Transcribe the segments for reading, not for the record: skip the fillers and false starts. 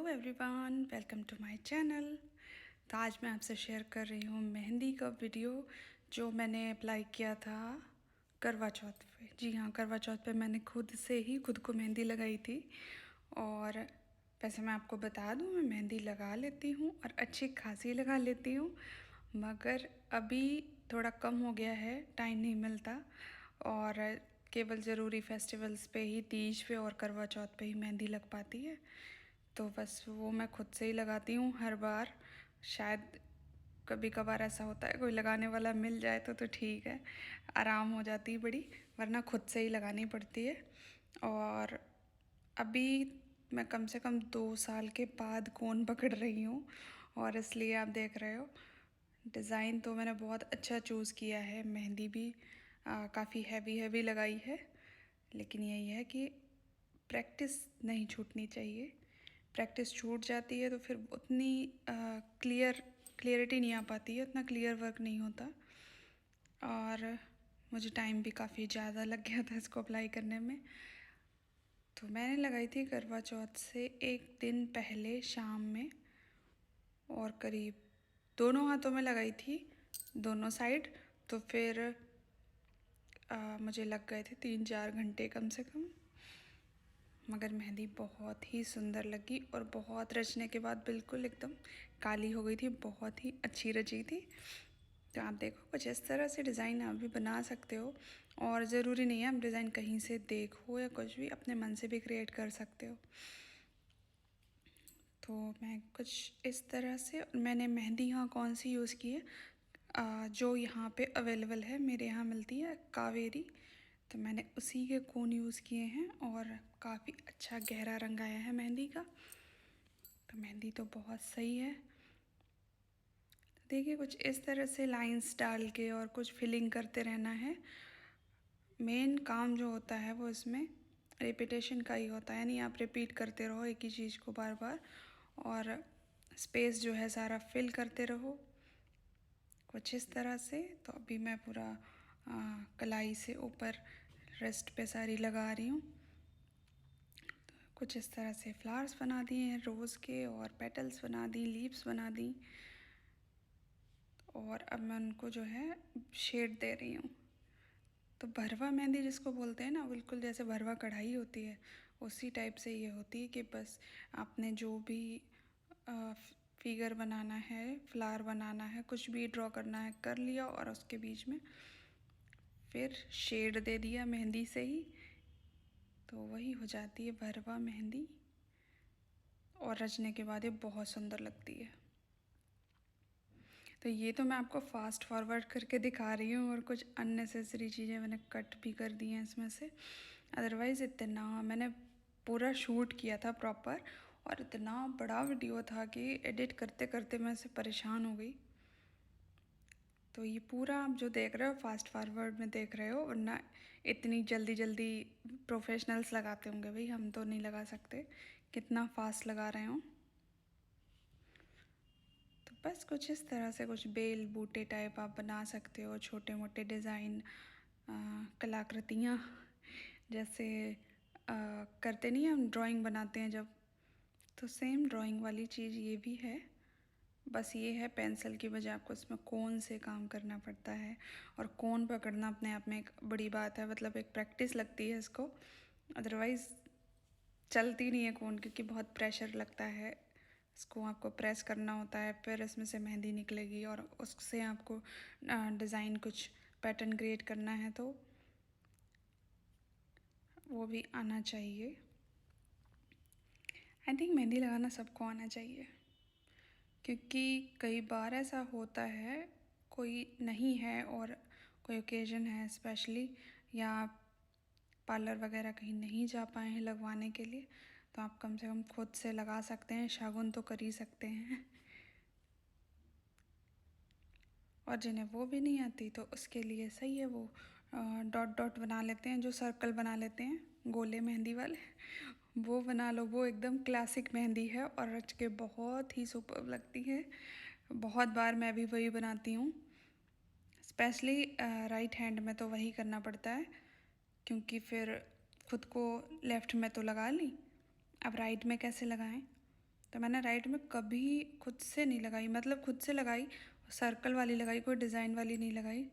Everyone, welcome to my channel. तो आज मैं आपसे शेयर कर रही हूँ मेहंदी का वीडियो जो मैंने अप्लाई किया था करवा चौथ पे। जी हाँ, करवा चौथ पे मैंने खुद से ही खुद को मेहंदी लगाई थी। और वैसे मैं आपको बता दूँ, मैं मेहंदी लगा लेती हूँ और अच्छी खासी लगा लेती हूँ, मगर अभी थोड़ा कम हो गया है, टाइम नहीं मिलता और केवल ज़रूरी फेस्टिवल्स पे ही, तीज पे और करवा चौथ पे ही मेहंदी लग पाती है। तो बस वो मैं खुद से ही लगाती हूँ हर बार। शायद कभी कभार ऐसा होता है कोई लगाने वाला मिल जाए तो ठीक है, आराम हो जाती है बड़ी, वरना खुद से ही लगानी पड़ती है। और अभी मैं कम से कम 2 साल के बाद कोन पकड़ रही हूँ और इसलिए आप देख रहे हो डिज़ाइन तो मैंने बहुत अच्छा चूज़ किया है। मेहंदी भी काफ़ी हैवी हैवी लगाई है, लेकिन यही है कि प्रैक्टिस नहीं छूटनी चाहिए। प्रैक्टिस छूट जाती है तो फिर उतनी क्लियरिटी नहीं आ पाती है, उतना क्लियर वर्क नहीं होता। और मुझे टाइम भी काफ़ी ज़्यादा लग गया था इसको अप्लाई करने में। तो मैंने लगाई थी करवा चौथ से एक दिन पहले शाम में, और करीब दोनों हाथों में लगाई थी, दोनों साइड। तो फिर मुझे लग गए थे 3-4 घंटे कम से कम, मगर मेहंदी बहुत ही सुंदर लगी और बहुत रचने के बाद बिल्कुल एकदम काली हो गई थी, बहुत ही अच्छी रची थी। तो आप देखो, कुछ इस तरह से डिज़ाइन आप भी बना सकते हो, और ज़रूरी नहीं है आप डिज़ाइन कहीं से देखो या कुछ भी, अपने मन से भी क्रिएट कर सकते हो। तो मैं कुछ इस तरह से, मैंने मेहंदी यहाँ कौन सी यूज़ की है, जो यहाँ पे अवेलेबल है, मेरे यहाँ मिलती है कावेरी, तो मैंने उसी के कोन यूज़ किए हैं और काफ़ी अच्छा गहरा रंग आया है मेहंदी का। तो मेहंदी तो बहुत सही है। तो देखिए, कुछ इस तरह से लाइंस डाल के और कुछ फिलिंग करते रहना है। मेन काम जो होता है वो इसमें रिपीटेशन का ही होता है, यानी आप रिपीट करते रहो एक ही चीज़ को बार बार, और स्पेस जो है सारा फिल करते रहो कुछ इस तरह से। तो अभी मैं पूरा कलाई से ऊपर रेस्ट पे सारी लगा रही हूँ। तो कुछ इस तरह से फ्लावर्स बना दिए हैं रोज़ के, और पेटल्स बना दी, लीव्स बना दी, और अब मैं उनको जो है शेड दे रही हूँ। तो भरवा मेहंदी जिसको बोलते हैं ना, बिल्कुल जैसे भरवा कढ़ाई होती है उसी टाइप से ये होती है, कि बस आपने जो भी फिगर बनाना है, फ्लावर बनाना है, कुछ भी ड्रॉ करना है कर लिया, और उसके बीच में फिर शेड दे दिया मेहंदी से ही, तो वही हो जाती है भरवा मेहंदी। और रचने के बाद ये बहुत सुंदर लगती है। तो ये तो मैं आपको फास्ट फॉरवर्ड करके दिखा रही हूँ, और कुछ अननेसेसरी चीज़ें मैंने कट भी कर दी हैं इसमें से। अदरवाइज़ इतना मैंने पूरा शूट किया था प्रॉपर, और इतना बड़ा वीडियो था कि एडिट करते करते मैं इससे परेशान हो गई। तो ये पूरा आप जो देख रहे हो फास्ट फॉरवर्ड में देख रहे हो, वरना इतनी जल्दी जल्दी प्रोफेशनल्स लगाते होंगे, भाई हम तो नहीं लगा सकते, कितना फास्ट लगा रहे हो। तो बस कुछ इस तरह से कुछ बेल बूटे टाइप आप बना सकते हो, छोटे मोटे डिज़ाइन, कलाकृतियाँ, जैसे करते नहीं हम ड्राइंग बनाते हैं जब, तो सेम ड्राइंग वाली चीज़ ये भी है। बस ये है पेंसिल की बजाय आपको इसमें कोन से काम करना पड़ता है, और कोन पकड़ना अपने आप में एक बड़ी बात है, मतलब एक प्रैक्टिस लगती है इसको। अदरवाइज़ चलती नहीं है कोन, क्योंकि बहुत प्रेशर लगता है, इसको आपको प्रेस करना होता है, फिर इसमें से मेहंदी निकलेगी, और उससे आपको डिज़ाइन कुछ पैटर्न क्रिएट करना है, तो वो भी आना चाहिए। आई थिंक मेहंदी लगाना सबको आना चाहिए, क्योंकि कई बार ऐसा होता है कोई नहीं है, और कोई ओकेजन है स्पेशली, या पार्लर वगैरह कहीं नहीं जा पाए हैं लगवाने के लिए, तो आप कम से कम खुद से लगा सकते हैं, शगुन तो कर ही सकते हैं। और जिन्हें वो भी नहीं आती तो उसके लिए सही है, वो डॉट डॉट बना लेते हैं, जो सर्कल बना लेते हैं गोले मेहंदी वाले, वो बना लो। वो एकदम क्लासिक मेहंदी है और रच के बहुत ही सुपर लगती है। बहुत बार मैं भी वही बनाती हूँ, स्पेशली राइट हैंड में तो वही करना पड़ता है, क्योंकि फिर खुद को लेफ़्ट में तो लगा ली, अब राइट में कैसे लगाएं, तो मैंने राइट में कभी खुद से नहीं लगाई, मतलब खुद से लगाई सर्कल वाली लगाई, कोई डिज़ाइन वाली नहीं लगाई।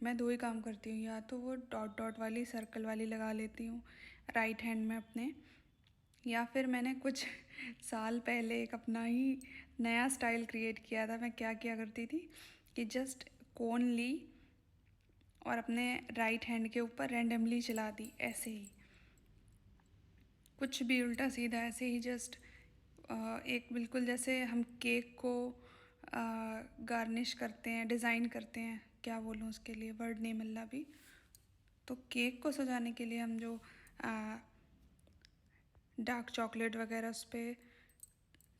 मैं दो ही काम करती हूँ, या तो वो डॉट डॉट वाली सर्कल वाली लगा लेती हूँ राइट हैंड में अपने, या फिर मैंने कुछ साल पहले एक अपना ही नया स्टाइल क्रिएट किया था। मैं क्या किया करती थी कि जस्ट कोन ली और अपने राइट हैंड के ऊपर रैंडमली चला दी, ऐसे ही कुछ भी उल्टा सीधा, ऐसे ही जस्ट एक बिल्कुल जैसे हम केक को गार्निश करते हैं, डिज़ाइन करते हैं, क्या बोलूँ उसके लिए वर्ड नहीं मिल रहा अभी। तो केक को सजाने के लिए हम जो डार्क चॉकलेट वगैरह उस पर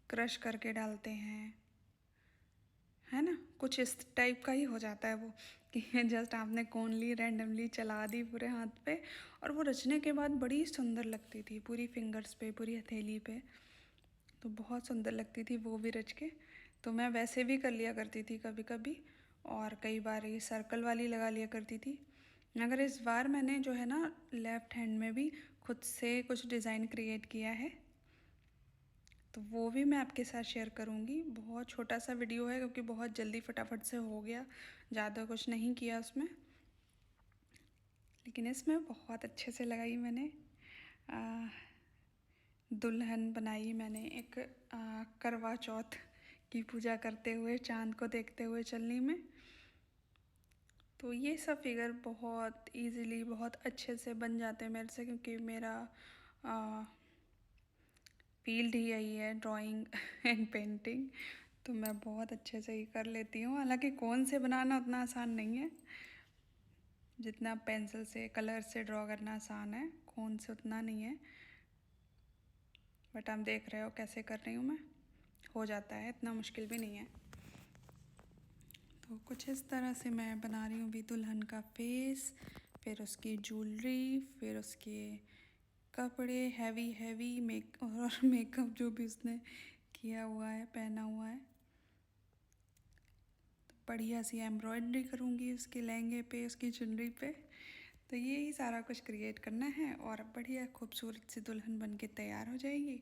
क्रश करके डालते हैं, है ना, कुछ इस टाइप का ही हो जाता है वो, कि जस्ट आपने कोन ली, रैंडमली चला दी पूरे हाथ पे, और वो रचने के बाद बड़ी सुंदर लगती थी पूरी फिंगर्स पे, पूरी हथेली पे, तो बहुत सुंदर लगती थी वो भी रच के। तो मैं वैसे भी कर लिया करती थी कभी कभी, और कई बार ये सर्कल वाली लगा लिया करती थी। मगर इस बार मैंने जो है ना लेफ़्ट हैंड में भी खुद से कुछ डिज़ाइन क्रिएट किया है, तो वो भी मैं आपके साथ शेयर करूँगी। बहुत छोटा सा वीडियो है क्योंकि बहुत जल्दी फटाफट से हो गया, ज़्यादा कुछ नहीं किया उसमें, लेकिन इसमें बहुत अच्छे से लगाई मैंने। दुल्हन बनाई मैंने एक करवा चौथ की पूजा करते हुए, चाँद को देखते हुए चलनी में। तो ये सब फिगर बहुत इजीली, बहुत अच्छे से बन जाते हैं मेरे से, क्योंकि मेरा फील्ड ही यही है, ड्राइंग एंड पेंटिंग। तो मैं बहुत अच्छे से ही कर लेती हूँ। हालांकि कौन से बनाना उतना आसान नहीं है, जितना पेंसिल से कलर से ड्रॉ करना आसान है, कौन से उतना नहीं है। बट आप देख रहे हो कैसे कर रही हूँ मैं, हो जाता है, इतना मुश्किल भी नहीं है। तो कुछ इस तरह से मैं बना रही हूँ भी दुल्हन का फेस, फिर उसकी ज्वेलरी, फिर उसके कपड़े, हैवी हैवी और मेकअप जो भी उसने किया हुआ है, पहना हुआ है। तो बढ़िया सी एम्ब्रॉयडरी करूँगी उसके लहंगे पे, उसकी चुनरी पे। तो ये ही सारा कुछ क्रिएट करना है और बढ़िया खूबसूरत सी दुल्हन बन के तैयार हो जाएगी।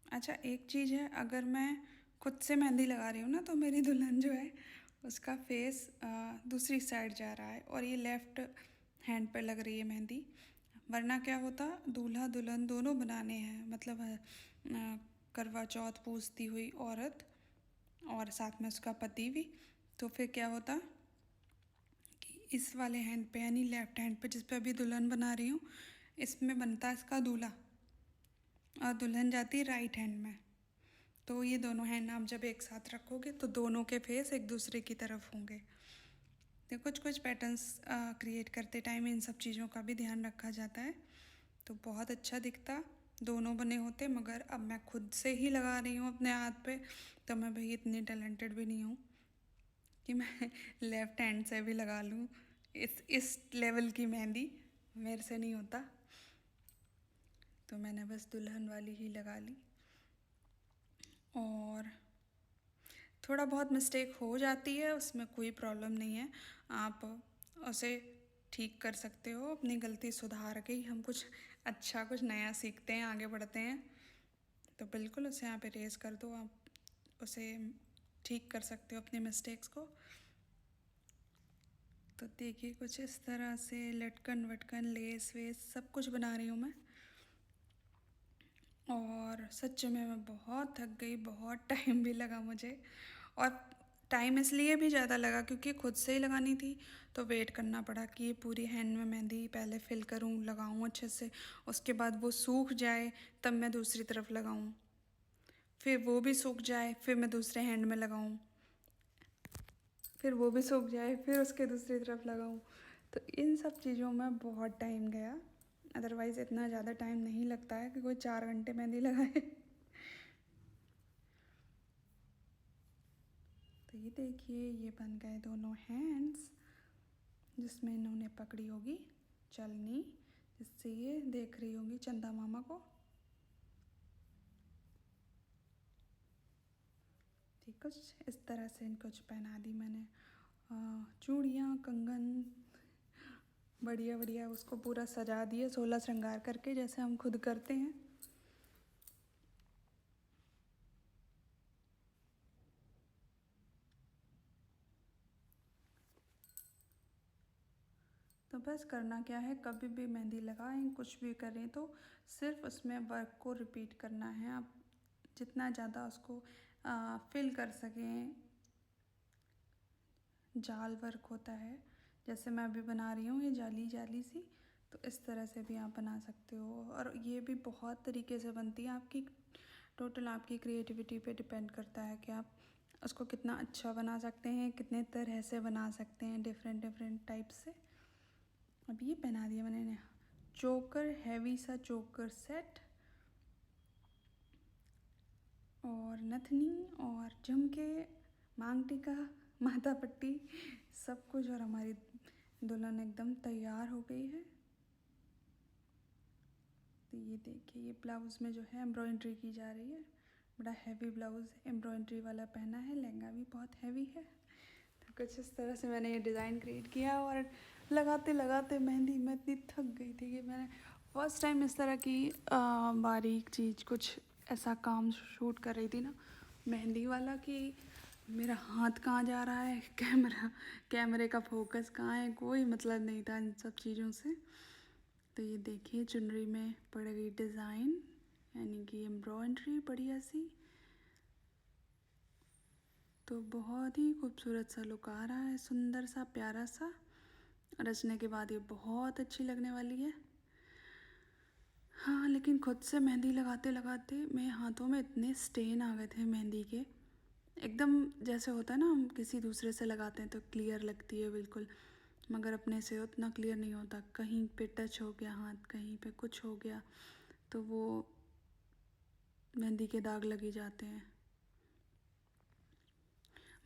अच्छा, एक चीज़ है, अगर मैं खुद से मेहंदी लगा रही हूँ ना, तो मेरी दुल्हन जो है उसका फेस दूसरी साइड जा रहा है और ये लेफ़्ट हैंड पर लग रही है मेहंदी। वरना क्या होता, दूल्हा दुल्हन दोनों बनाने हैं, मतलब करवा चौथ पूजती हुई औरत और साथ में उसका पति भी। तो फिर क्या होता कि इस वाले हैंड पे, यानी लेफ़्ट हैंड पे जिस पे अभी दुल्हन बना रही हूँ, इसमें बनता इसका दूल्हा और दुल्हन जाती राइट हैंड में। तो ये दोनों हैंड आप जब एक साथ रखोगे तो दोनों के फेस एक दूसरे की तरफ होंगे। तो कुछ कुछ पैटर्न्स क्रिएट करते टाइम इन सब चीज़ों का भी ध्यान रखा जाता है, तो बहुत अच्छा दिखता दोनों बने होते। मगर अब मैं खुद से ही लगा रही हूँ अपने हाथ पे, तो मैं भाई इतनी टैलेंटेड भी नहीं हूँ कि मैं लेफ़्ट हैंड से भी लगा लूँ। इस लेवल की मेहंदी मेरे से नहीं होता, तो मैंने बस दुल्हन वाली ही लगा ली। और थोड़ा बहुत मिस्टेक हो जाती है, उसमें कोई प्रॉब्लम नहीं है, आप उसे ठीक कर सकते हो। अपनी गलती सुधार के ही हम कुछ अच्छा, कुछ नया सीखते हैं, आगे बढ़ते हैं। तो बिल्कुल उसे आप इरेज कर दो, आप उसे ठीक कर सकते हो अपने मिस्टेक्स को। तो देखिए कुछ इस तरह से लटकन वटकन, लेस वेस सब कुछ बना रही हूँ मैं। और सच में मैं बहुत थक गई, बहुत टाइम भी लगा मुझे। और टाइम इसलिए भी ज़्यादा लगा क्योंकि खुद से ही लगानी थी, तो वेट करना पड़ा कि ये पूरी हैंड में मेहंदी पहले फिल करूँ, लगाऊँ अच्छे से, उसके बाद वो सूख जाए तब मैं दूसरी तरफ लगाऊँ, फिर वो भी सूख जाए, फिर मैं दूसरे हैंड में लगाऊँ, फिर वो भी सूख जाए, फिर उसके दूसरी तरफ लगाऊँ। तो इन सब चीज़ों में बहुत टाइम गया। अदरवाइज़ इतना ज़्यादा टाइम नहीं लगता है कि कोई 4 घंटे मेहंदी लगाए। तो ये देखिए, ये बन गए दोनों हैंड्स, जिसमें इन्होंने पकड़ी होगी चलनी, जिससे ये देख रही होंगी चंदा मामा को। ठीक, कुछ इस तरह से इनको पहना दी मैंने चूड़ियाँ, कंगन, बढ़िया बढ़िया उसको पूरा सजा दिया 16 श्रृंगार करके, जैसे हम खुद करते हैं। तो बस करना क्या है, कभी भी मेहंदी लगाएं, कुछ भी करें तो सिर्फ उसमें वर्क को रिपीट करना है। आप जितना ज़्यादा उसको फिल कर सकें। जाल वर्क होता है, जैसे मैं अभी बना रही हूँ ये जाली जाली सी, तो इस तरह से भी आप बना सकते हो। और ये भी बहुत तरीके से बनती है, आपकी टोटल आपकी क्रिएटिविटी पे डिपेंड करता है कि आप उसको कितना अच्छा बना सकते हैं, कितने तरह से बना सकते हैं, डिफरेंट डिफरेंट टाइप से। अब ये पहना दिया मैंने चोकर, हैवी सा चोकर सेट और नथनी और झुमके, मांग टीका, माथा पट्टी, सब कुछ। और हमारी दुल्हन एकदम तैयार हो गई है। तो ये देखिए, ये ब्लाउज़ में जो है एम्ब्रॉयड्री की जा रही है। बड़ा हैवी ब्लाउज़ एम्ब्रॉयड्री वाला पहना है, लहंगा भी बहुत हैवी है। तो कुछ इस तरह से मैंने ये डिज़ाइन क्रिएट किया। और लगाते लगाते मेहंदी मैं इतनी थक गई थी कि मैंने फर्स्ट टाइम इस तरह की बारीक चीज़, कुछ ऐसा काम शूट कर रही थी ना मेहंदी वाला, कि मेरा हाथ कहाँ जा रहा है, कैमरे का फोकस कहाँ है, कोई मतलब नहीं था इन सब चीज़ों से। तो ये देखिए चुनरी में पड़ गई डिज़ाइन, यानी कि एम्ब्रॉयड्री बढ़िया सी। तो बहुत ही खूबसूरत सा लुक आ रहा है, सुंदर सा प्यारा सा। रचने के बाद ये बहुत अच्छी लगने वाली है। हाँ, लेकिन खुद से मेहंदी लगाते लगाते मेरे हाथों में इतने स्टेन आ गए थे मेहंदी के, एकदम जैसे होता है ना हम किसी दूसरे से लगाते हैं तो क्लियर लगती है बिल्कुल, मगर अपने से उतना क्लियर नहीं होता। कहीं पे टच हो गया हाथ, कहीं पे कुछ हो गया तो वो मेहंदी के दाग लगे जाते हैं।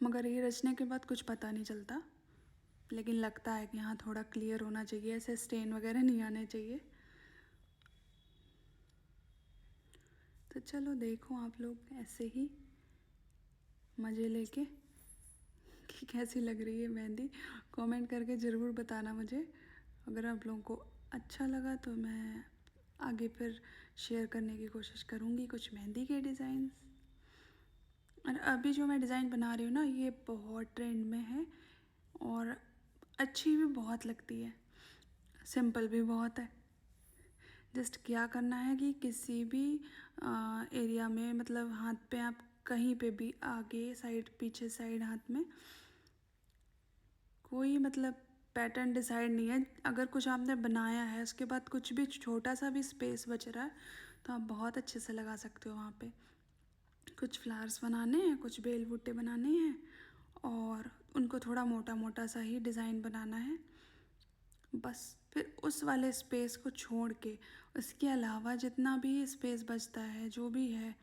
मगर ये रचने के बाद कुछ पता नहीं चलता, लेकिन लगता है कि हाँ थोड़ा क्लियर होना चाहिए, ऐसे स्टेन वगैरह नहीं आने चाहिए। तो चलो देखो आप लोग ऐसे ही मज़े लेके कि कैसी लग रही है मेहंदी। कमेंट करके ज़रूर बताना मुझे। अगर आप लोगों को अच्छा लगा तो मैं आगे फिर शेयर करने की कोशिश करूँगी कुछ मेहंदी के डिज़ाइंस। और अभी जो मैं डिज़ाइन बना रही हूँ ना, ये बहुत ट्रेंड में है और अच्छी भी बहुत लगती है, सिंपल भी बहुत है। जस्ट क्या करना है कि किसी भी एरिया में, मतलब हाथ पे आप कहीं पे भी, आगे साइड पीछे साइड, हाथ में कोई मतलब पैटर्न डिसाइड नहीं है। अगर कुछ आपने बनाया है उसके बाद कुछ भी छोटा सा भी स्पेस बच रहा है तो आप बहुत अच्छे से लगा सकते हो वहाँ पे। कुछ फ्लावर्स बनाने हैं, कुछ बेल बूटे बनाने हैं और उनको थोड़ा मोटा मोटा सा ही डिज़ाइन बनाना है बस। फिर उस वाले स्पेस को छोड़ के उसके अलावा जितना भी स्पेस बचता है, जो भी है,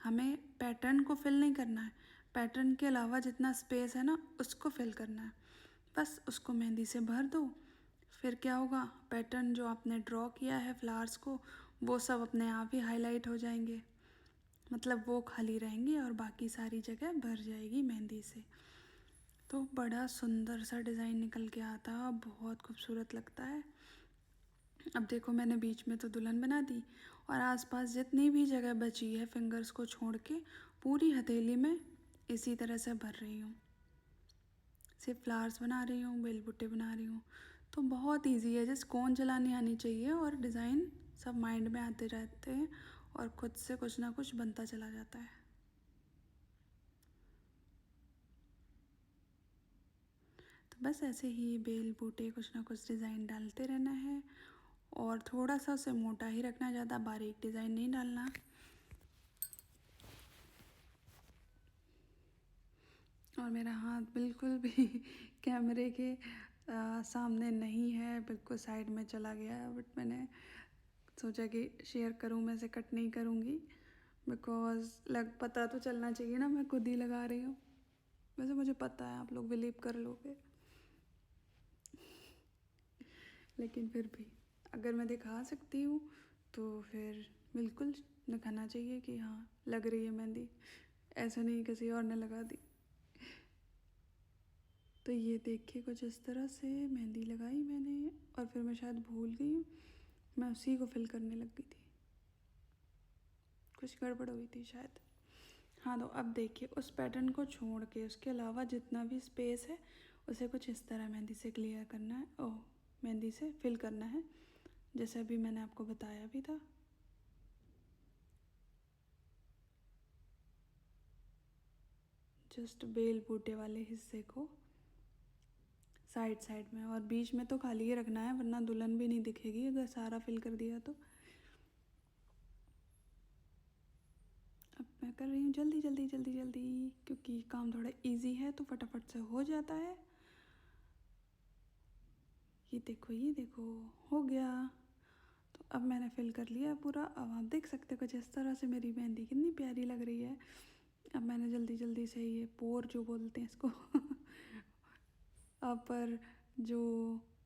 हमें पैटर्न को फिल नहीं करना है। पैटर्न के अलावा जितना स्पेस है ना उसको फिल करना है। बस उसको मेहंदी से भर दो। फिर क्या होगा, पैटर्न जो आपने ड्रॉ किया है फ्लावर्स को, वो सब अपने आप ही हाईलाइट हो जाएंगे, मतलब वो खाली रहेंगे और बाकी सारी जगह भर जाएगी मेहंदी से। तो बड़ा सुंदर सा डिज़ाइन निकल के आता, बहुत खूबसूरत लगता है। अब देखो मैंने बीच में तो दुल्हन बना दी और आसपास जितनी भी जगह बची है फिंगर्स को छोड़ के पूरी हथेली में इसी तरह से भर रही हूँ। सिर्फ फ्लावर्स बना रही हूँ, बेल बुट्टे बना रही हूँ। तो बहुत इजी है, जस्ट कोन चलानी आनी चाहिए और डिज़ाइन सब माइंड में आते रहते हैं और खुद से कुछ ना कुछ बनता चला जाता है। तो बस ऐसे ही बेल बूटे कुछ ना कुछ डिज़ाइन डालते रहना है और थोड़ा सा उसे मोटा ही रखना, ज़्यादा बारीक डिज़ाइन नहीं डालना। और मेरा हाथ बिल्कुल भी कैमरे के सामने नहीं है, बिल्कुल साइड में चला गया है। बट मैंने सोचा कि शेयर करूं, मैं इसे कट नहीं करूंगी बिकॉज़ पता तो चलना चाहिए ना मैं खुद ही लगा रही हूँ। वैसे मुझे पता है आप लोग बिलीव कर लोगे, लेकिन फिर भी अगर मैं दिखा सकती हूँ तो फिर बिल्कुल दिखाना चाहिए कि हाँ लग रही है मेहंदी, ऐसा नहीं किसी और ने लगा दी। तो ये देखिए कुछ इस तरह से मेहंदी लगाई मैंने, और फिर मैं शायद भूल गई हूँ, मैं उसी को फिल करने लग गई थी, कुछ गड़बड़ हुई थी शायद। हाँ, तो अब देखिए उस पैटर्न को छोड़ के उसके अलावा जितना भी स्पेस है उसे कुछ इस तरह मेहंदी से क्लियर करना है, ओह मेहंदी से फिल करना है, जैसे अभी मैंने आपको बताया भी था। जस्ट बेल बूटे वाले हिस्से को साइड साइड में, और बीच में तो खाली ही रखना है वरना दुल्हन भी नहीं दिखेगी अगर सारा फिल कर दिया तो। अब मैं कर रही हूँ जल्दी जल्दी जल्दी जल्दी, क्योंकि काम थोड़ा इजी है तो फटाफट से हो जाता है। ये देखो हो गया। तो अब मैंने फिल कर लिया पूरा। अब आप देख सकते हो कुछ इस तरह से मेरी मेहंदी कितनी प्यारी लग रही है। अब मैंने जल्दी जल्दी से ये पोर जो बोलते हैं इसको अपर जो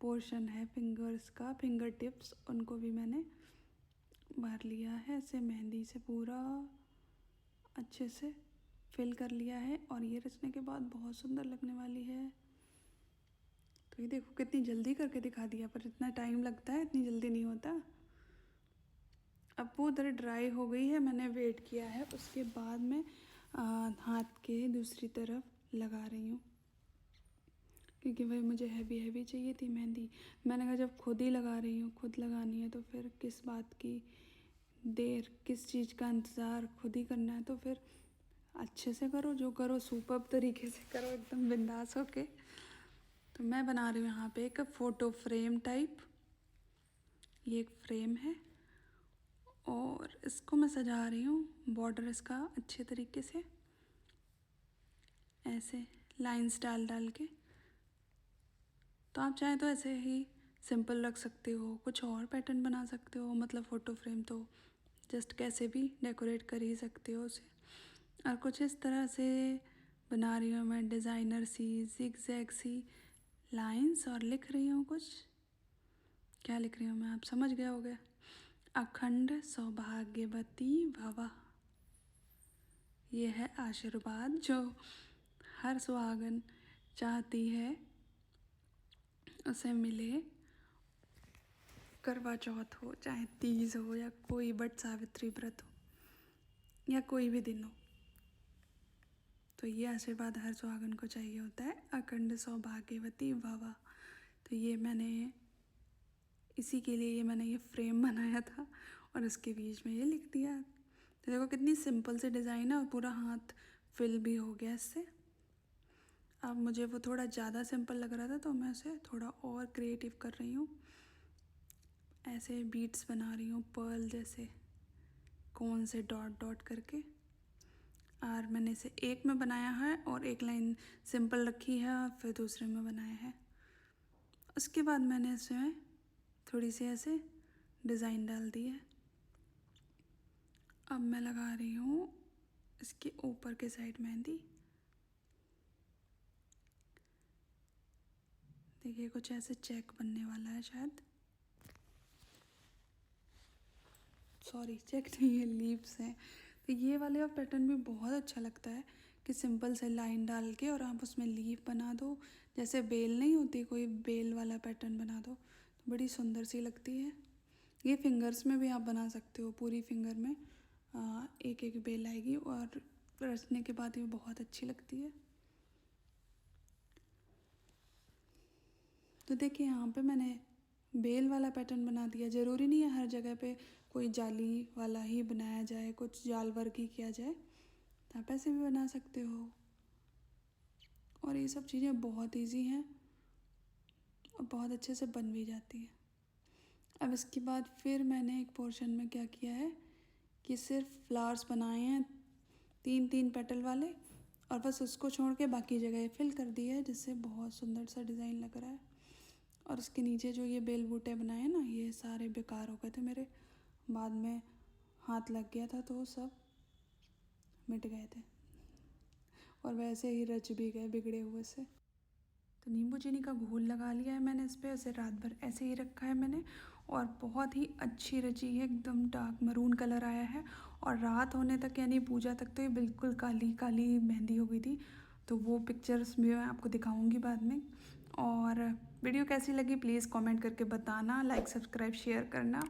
पोर्शन है फिंगर्स का, फिंगर टिप्स, उनको भी मैंने भर लिया है ऐसे मेहंदी से, पूरा अच्छे से फिल कर लिया है। और ये रचने के बाद बहुत सुंदर लगने वाली है। तो ये देखो कितनी जल्दी करके दिखा दिया, पर इतना टाइम लगता है, इतनी जल्दी नहीं होता। अब वो उधर ड्राई हो गई है, मैंने वेट किया है, उसके बाद मैं हाथ के दूसरी तरफ लगा रही हूँ, क्योंकि भाई मुझे हैवी हैवी चाहिए थी मेहंदी। मैंने कहा जब खुद ही लगा रही हूँ, खुद लगानी है, तो फिर किस बात की देर, किस चीज़ का इंतज़ार, खुद ही करना है तो फिर अच्छे से करो, जो करो सुपर्ब तरीके से करो, एकदम बिंदास होके। तो मैं बना रही हूँ यहाँ पे एक फ़ोटो फ्रेम टाइप, ये एक फ्रेम है और इसको मैं सजा रही हूँ, बॉर्डर इसका अच्छे तरीके से ऐसे लाइंस डाल डाल के। तो आप चाहें तो ऐसे ही सिंपल रख सकते हो, कुछ और पैटर्न बना सकते हो, मतलब फ़ोटो फ्रेम तो जस्ट कैसे भी डेकोरेट कर ही सकते हो उसे। और कुछ इस तरह से बना रही हूँ मैं डिज़ाइनर सी ज़िगज़ैग सी लाइंस, और लिख रही हूँ कुछ, क्या लिख रही हूँ मैं आप समझ गए होगे, अखंड सौभाग्यवती भवा। ये है आशीर्वाद जो हर सुहागन चाहती है उसे मिले, करवा चौथ हो, चाहे तीज हो, या कोई बट सावित्री व्रत हो, या कोई भी दिन हो, तो ये आशीर्वाद हर सुहागन को चाहिए होता है, अखंड सौभाग्यवती भवा। तो ये मैंने इसी के लिए मैंने ये फ्रेम बनाया था और उसके बीच में ये लिख दिया। तो देखो कितनी सिंपल सी डिज़ाइन है और पूरा हाथ फिल भी हो गया इससे। अब मुझे वो थोड़ा ज़्यादा सिंपल लग रहा था तो मैं उसे थोड़ा और क्रिएटिव कर रही हूँ, ऐसे बीट्स बना रही हूँ पर्ल जैसे, कौन से डॉट डॉट करके। और मैंने इसे एक में बनाया है और एक लाइन सिंपल रखी है और फिर दूसरे में बनाया है। उसके बाद मैंने इसमें थोड़ी सी ऐसे डिज़ाइन डाल दी है। अब मैं लगा रही हूँ इसके ऊपर के साइड मेहंदी। देखिए कुछ ऐसे चेक बनने वाला है शायद, सॉरी चेक नहीं है, लीव्स हैं। तो ये वाले पैटर्न भी बहुत अच्छा लगता है कि सिंपल से लाइन डाल के और आप उसमें लीफ बना दो, जैसे बेल नहीं होती, कोई बेल वाला पैटर्न बना दो तो बड़ी सुंदर सी लगती है। ये फिंगर्स में भी आप बना सकते हो, पूरी फिंगर में एक एक बेल आएगी और रचने के बाद ये बहुत अच्छी लगती है। तो देखिए यहाँ पे मैंने बेल वाला पैटर्न बना दिया। ज़रूरी नहीं है हर जगह पे कोई जाली वाला ही बनाया जाए, कुछ जाल वर्क ही किया जाए, तो आप ऐसे भी बना सकते हो। और ये सब चीज़ें बहुत इजी हैं और बहुत अच्छे से बन भी जाती हैं। अब इसके बाद फिर मैंने एक पोर्शन में क्या किया है कि सिर्फ फ्लावर्स बनाए हैं 3-3 पेटल वाले, और बस उसको छोड़ के बाकी जगह फिल कर दी है, जिससे बहुत सुंदर सा डिज़ाइन लग रहा है। और उसके नीचे जो ये बेल बूटे बनाए हैं ना, ये सारे बेकार हो गए थे मेरे, बाद में हाथ लग गया था तो सब मिट गए थे और वैसे ही रच भी गए बिगड़े हुए से। तो नींबू चीनी का घोल लगा लिया है मैंने इस पर, ऐसे रात भर ऐसे ही रखा है मैंने, और बहुत ही अच्छी रची है, एकदम डार्क मरून कलर आया है। और रात होने तक यानी पूजा तक तो ये बिल्कुल काली काली मेहंदी हो गई थी। तो वो पिक्चर्स भी मैं आपको दिखाऊंगी बाद में। और वीडियो कैसी लगी प्लीज़ कमेंट करके बताना, लाइक सब्सक्राइब शेयर करना।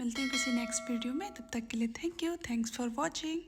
मिलते हैं किसी नेक्स्ट वीडियो में, तब तक के लिए thank you, thanks for watching.